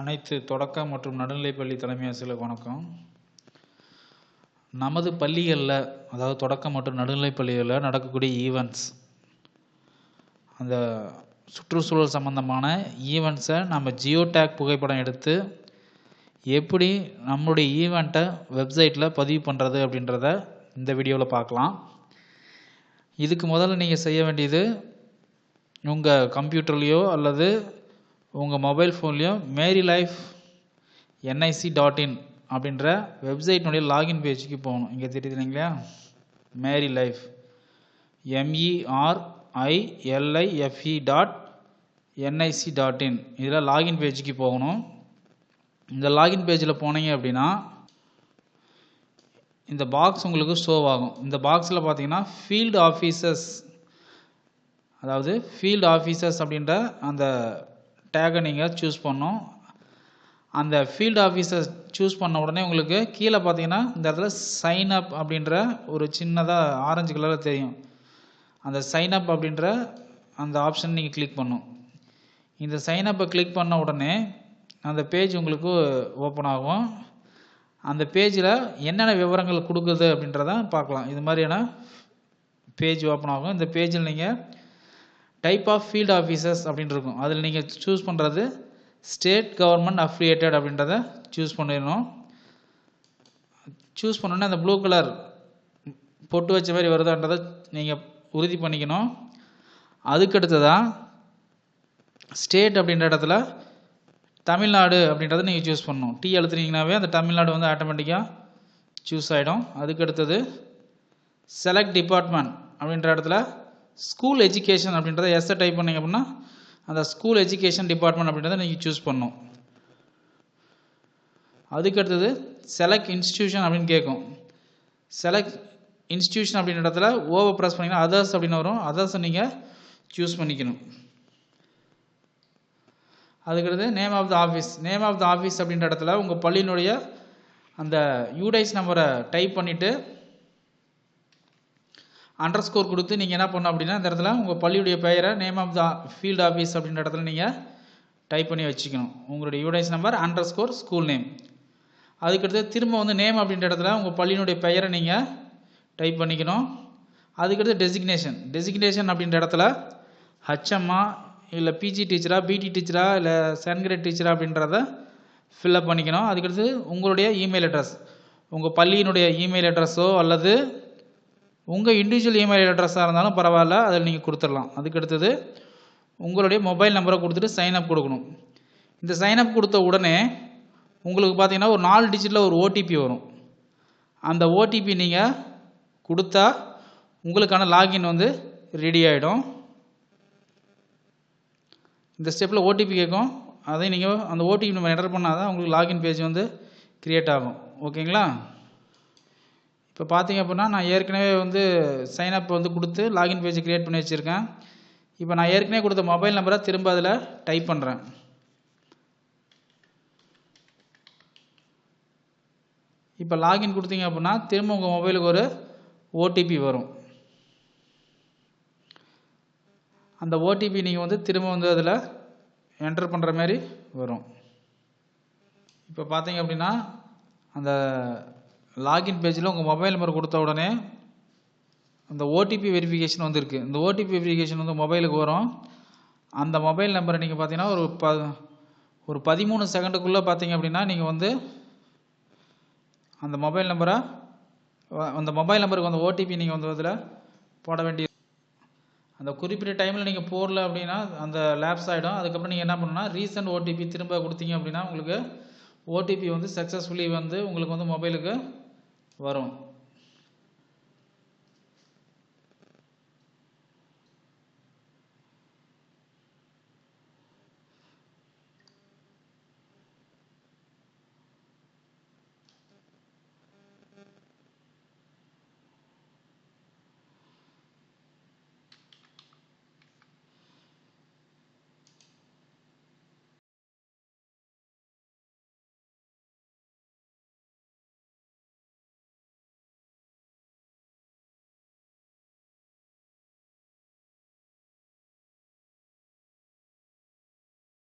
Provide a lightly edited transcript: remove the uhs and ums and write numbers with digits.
அனைத்து தொடக்க மற்றும் நடுநிலைப்பள்ளி தலைமை ஆசிரியர்களுக்கு வணக்கம். நமது பள்ளிகளில், அதாவது தொடக்க மற்றும் நடுநிலைப் பள்ளிகளில் நடக்கக்கூடிய ஈவெண்ட்ஸ், அந்த சுற்றுச்சூழல் சம்பந்தமான ஈவெண்ட்ஸை நம்ம ஜியோ டேக் புகைப்படம் எடுத்து எப்படி நம்மளுடைய ஈவெண்ட்டை வெப்சைட்டில் பதிவு பண்ணுறது அப்படின்றத இந்த வீடியோவில் பார்க்கலாம். இதுக்கு முதல்ல நீங்கள் செய்ய வேண்டியது, உங்கள் கம்ப்யூட்டர்லேயோ அல்லது உங்கள் மொபைல் ஃபோன்லேயோ marylife.nic.in அப்படின்ற வெப்சைட்னுடைய லாகின் பேஜுக்கு போகணும். இங்கே தெரியுது இல்லைங்களா, marylife MERILIFE.nic.in இதில் லாகின் பேஜுக்கு போகணும். இந்த லாகின் பேஜில் போனீங்க அப்படின்னா இந்த பாக்ஸ் உங்களுக்கு ஷோ ஆகும். இந்த பாக்ஸில் பார்த்தீங்கன்னா ஃபீல்டு ஆஃபீஸர்ஸ், அதாவது ஃபீல்டு ஆஃபீஸர்ஸ் அப்படின்ற அந்த டேகை நீங்கள் சூஸ் பண்ணணும். அந்த ஃபீல்டு ஆஃபீஸர் சூஸ் பண்ண உடனே உங்களுக்கு கீழே பார்த்தீங்கன்னா இந்த இடத்துல சைன் அப் அப்படின்ற ஒரு சின்னதாக ஆரஞ்சு கலரில் தெரியும். அந்த சைன் அப் அப்படின்ற அந்த ஆப்ஷன் நீங்கள் கிளிக் பண்ணணும். இந்த சைன் அப்பை கிளிக் பண்ண உடனே அந்த பேஜ் உங்களுக்கு ஓப்பன் ஆகும். அந்த பேஜில் என்னென்ன விவரங்கள் கொடுக்குது அப்படின்றத பார்க்கலாம். இது மாதிரியான பேஜ் ஓப்பன் ஆகும். இந்த பேஜில் நீங்கள் டைப் ஆஃப் ஃபீல்டு ஆஃபீஸர்ஸ் அப்படின்னு இருக்கும். அதில் நீங்கள் சூஸ் பண்ணுறது ஸ்டேட் கவர்மெண்ட் அஃபிலியேட்டட் அப்படின்றத சூஸ் பண்ணிடணும். சூஸ் பண்ணோன்னே அந்த ப்ளூ கலர் பொட்டு வச்ச மாதிரி வருதுன்றதை நீங்கள் உறுதி பண்ணிக்கணும். அதுக்கடுத்ததான் ஸ்டேட் அப்படின்ற இடத்துல தமிழ்நாடு அப்படின்றத நீங்கள் சூஸ் பண்ணணும். டி அழுத்துனீங்கன்னாவே அந்த தமிழ்நாடு வந்து ஆட்டோமேட்டிக்காக சூஸ் ஆகிடும். அதுக்கடுத்தது செலக்ட் டிபார்ட்மெண்ட் அப்படின்ற இடத்துல ஸ்கூல் எஜுகேஷன் அப்படின்றத எஸ்ஸை டைப் பண்ணிங்க அப்படின்னா அந்த ஸ்கூல் எஜுகேஷன் டிபார்ட்மெண்ட் அப்படின்றத நீங்கள் சூஸ் பண்ணணும். அதுக்கடுத்தது செலக்ட் இன்ஸ்டிடியூஷன் அப்படின்னு கேட்கும். செலக்ட் இன்ஸ்டிடியூஷன் அப்படின்ற இடத்துல ஓவர் ப்ரெஸ் பண்ணிங்கன்னா அதர்ஸ் அப்படின்னு வரும். அதர்ஸை நீங்கள் சூஸ் பண்ணிக்கணும். அதுக்கடுத்து name of the office. Name of the office அப்படின்ற இடத்துல உங்கள் பள்ளியினுடைய அந்த யூடைஸ் நம்பரை டைப் பண்ணிவிட்டு அண்டர்ஸ்கோர் கொடுத்து நீங்கள் என்ன பண்ணணும் அப்படின்னா இந்த இடத்துல உங்கள் பள்ளியுடைய பெயரை name of the field office அப்படின்ற இடத்துல நீங்கள் டைப் பண்ணி வச்சுக்கணும். உங்களுடைய UDISE number underscore school name. அதுக்கடுத்து திரும்ப வந்து நேம் அப்படின்ற இடத்துல உங்கள் பள்ளியினுடைய பெயரை நீங்கள் டைப் பண்ணிக்கணும். அதுக்கடுத்து டெசிக்னேஷன். டெசிக்னேஷன் அப்படின்ற இடத்துல ஹச்எம்மா இல்லை பிஜி டீச்சரா, பிடி டீச்சரா, இல்லை செகண்ட் கிரேட் டீச்சரா அப்படின்றத ஃபில்அப் பண்ணிக்கணும். அதுக்கடுத்து உங்களுடைய இமெயில் அட்ரஸ், உங்கள் பள்ளியினுடைய இமெயில் அட்ரஸோ அல்லது உங்கள் இண்டிவிஜுவல் இமெயில் அட்ரஸாக இருந்தாலும் பரவாயில்ல, அதில் நீங்கள் கொடுத்துடலாம். அதுக்கடுத்தது உங்களுடைய மொபைல் நம்பரை கொடுத்துட்டு சைன் அப் கொடுக்கணும். இந்த சைன் அப் கொடுத்த உடனே உங்களுக்கு பார்த்தீங்கன்னா ஒரு 4 டிஜிட்டில் ஒரு ஓடிபி வரும். அந்த ஓடிபி நீங்கள் கொடுத்தா உங்களுக்கான லாகின் வந்து ரெடி ஆகிடும். இந்த ஸ்டெப்பில் ஓடிபி கேட்கும். அதை நீங்கள் அந்த ஓடிபி நம்ம என்டர் பண்ணால் தான் உங்களுக்கு லாகின் பேஜ் வந்து க்ரியேட் ஆகும். ஓகேங்களா? இப்போ பார்த்தீங்க அப்படின்னா நான் ஏற்கனவே வந்து சைன் அப் வந்து கொடுத்து லாகின் பேஜ் க்ரியேட் பண்ணி வச்சுருக்கேன். இப்போ நான் ஏற்கனவே கொடுத்த மொபைல் நம்பரை திரும்ப அதில் டைப் பண்ணுறேன். இப்போ லாகின் கொடுத்தீங்க அப்படின்னா திரும்ப உங்கள் மொபைலுக்கு ஒரு ஓடிபி வரும். அந்த ஓடிபி நீங்கள் வந்து திரும்ப வந்து அதில் என்டர் பண்ணுற மாதிரி வரும். இப்போ பார்த்தீங்க அப்படின்னா அந்த லாகின் பேஜில் உங்கள் மொபைல் நம்பர் கொடுத்த உடனே அந்த ஓடிபி வெரிஃபிகேஷன் வந்துருக்கு. இந்த ஓடிபி வெரிஃபிகேஷன் வந்து மொபைலுக்கு வரும். அந்த மொபைல் நம்பரை நீங்கள் பார்த்தீங்கன்னா ஒரு 13 செகண்டுக்குள்ளே பார்த்தீங்க அப்படின்னா நீங்கள் வந்து அந்த மொபைல் நம்பருக்கு அந்த ஓடிபி நீங்கள் வந்து அதில் போட வேண்டிய அந்த குறிப்பிட்ட டைமில் நீங்கள் போடல அப்படின்னா அந்த லேப்ஸ் ஆகிடும். அதுக்கப்புறம் நீங்கள் என்ன பண்ணணும்னா ரீசன்ட் ஓடிபி திரும்ப கொடுத்தீங்க அப்படின்னா உங்களுக்கு ஓடிபி வந்து சக்ஸஸ்ஃபுல்லி வந்து உங்களுக்கு வந்து மொபைலுக்கு வரும்.